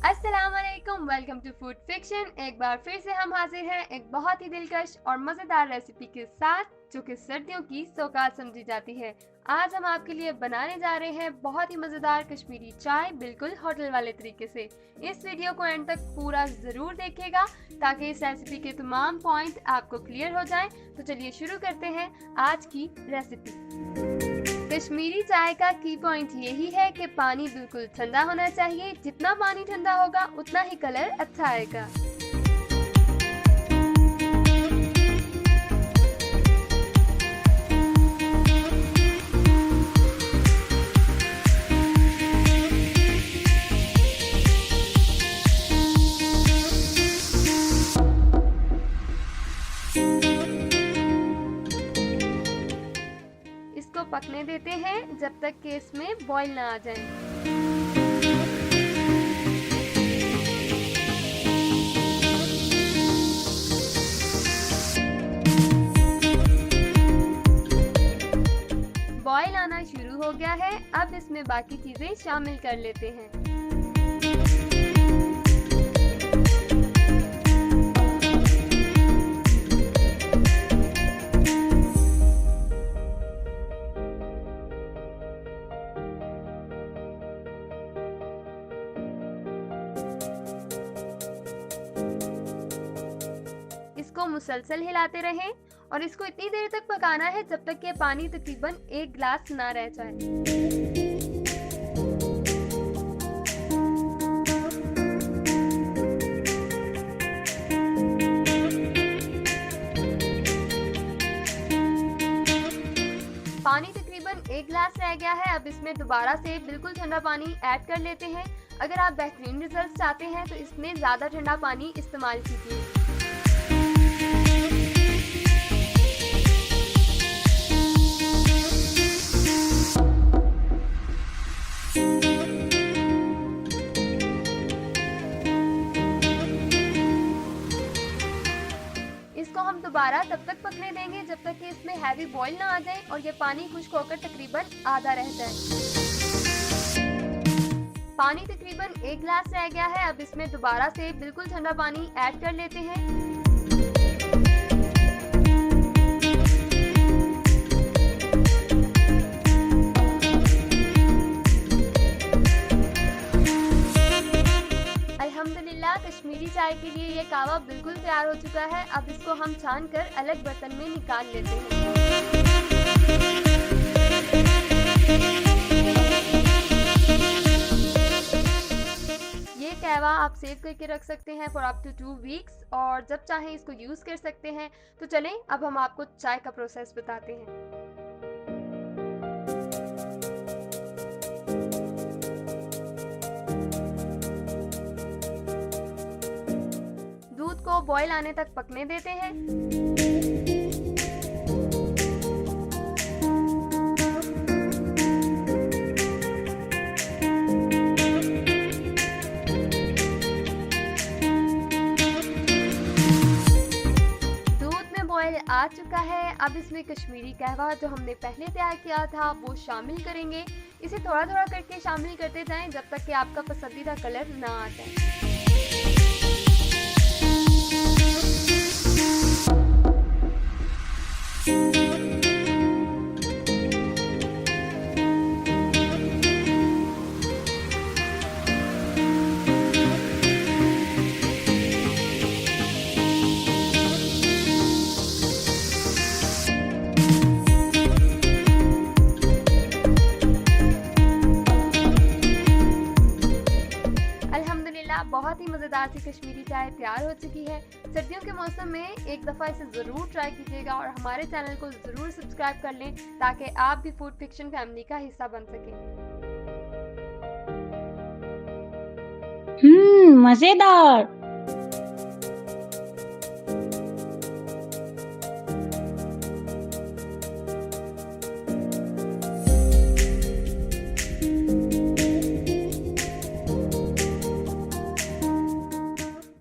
अस्सलामुअलैकुम, welcome to food fiction. एक बार फिर से हम हाजिर हैं एक बहुत ही दिलकश और मज़ेदार रेसिपी के साथ जो कि सर्दियों की सौगात समझी जाती है। आज हम आपके लिए बनाने जा रहे हैं बहुत ही मज़ेदार कश्मीरी चाय, बिल्कुल होटल वाले तरीके से। इस वीडियो को एंड तक पूरा ज़रूर देखिएगा ताकि इस रेसिपी के तमाम पॉइंट आपको क्लियर हो जाएं। तो चलिए शुरू करते हैं आज की रेसिपी। कश्मीरी चाय का की पॉइंट यही है कि पानी बिल्कुल ठंडा होना चाहिए। जितना पानी ठंडा होगा उतना ही कलर अच्छा आएगा। इसको पकने देते हैं जब तक कि इसमें बॉईल ना आ जाए। बॉईल आना शुरू हो गया है। अब इसमें बाकी चीजें शामिल कर लेते हैं। इसको मुसलसल हिलाते रहें और इसको इतनी देर तक पकाना है जब तक कि पानी तकरीबन 1 गिलास ना रह जाए। पानी तकरीबन 1 गिलास रह गया है। अब इसमें दोबारा से बिल्कुल ठंडा पानी ऐड कर लेते हैं। अगर आप बेहतरीन रिजल्ट चाहते हैं तो इसमें ज़्यादा ठंडा पानी इस्तेमाल कीजिए। इसको हम दोबारा तब तक पकने देंगे जब तक कि इसमें हैवी बॉईल ना आ जाए और ये पानी खुश्क होकर तकरीबन आधा रह जाए। पानी तकरीबन 1 गिलास रह गया है। अब इसमें दोबारा से बिल्कुल ठंडा पानी ऐड कर लेते हैं। अल्हम्दुलिल्लाह कश्मीरी चाय के लिए ये कावा बिल्कुल तैयार हो चुका है। अब इसको हम छान कर अलग बर्तन में निकाल लेते हैं। ये कहवा आप सेव करके रख सकते हैं फॉर अप टू 2 वीक्स और जब चाहें इसको यूज़ कर सकते हैं। तो चलें अब हम आपको चाय का प्रोसेस बताते हैं। दूध को बॉईल आने तक पकने देते हैं। दूध में बॉईल आ चुका है। अब इसमें कश्मीरी कहवा जो हमने पहले तैयार किया था वो शामिल करेंगे। इसे थोड़ा थोड़ा करके शामिल करते जाएं जब तक कि आपका पसंदीदा कलर ना आ जाए। बहुत ही मज़ेदार सी कश्मीरी चाय तैयार हो चुकी है। सर्दियों के मौसम में एक दफ़ा इसे ज़रूर ट्राई कीजिएगा और हमारे चैनल को ज़रूर सब्सक्राइब कर लें ताकि आप भी फूड फिक्शन फैमिली का हिस्सा बन सकें। मज़ेदार।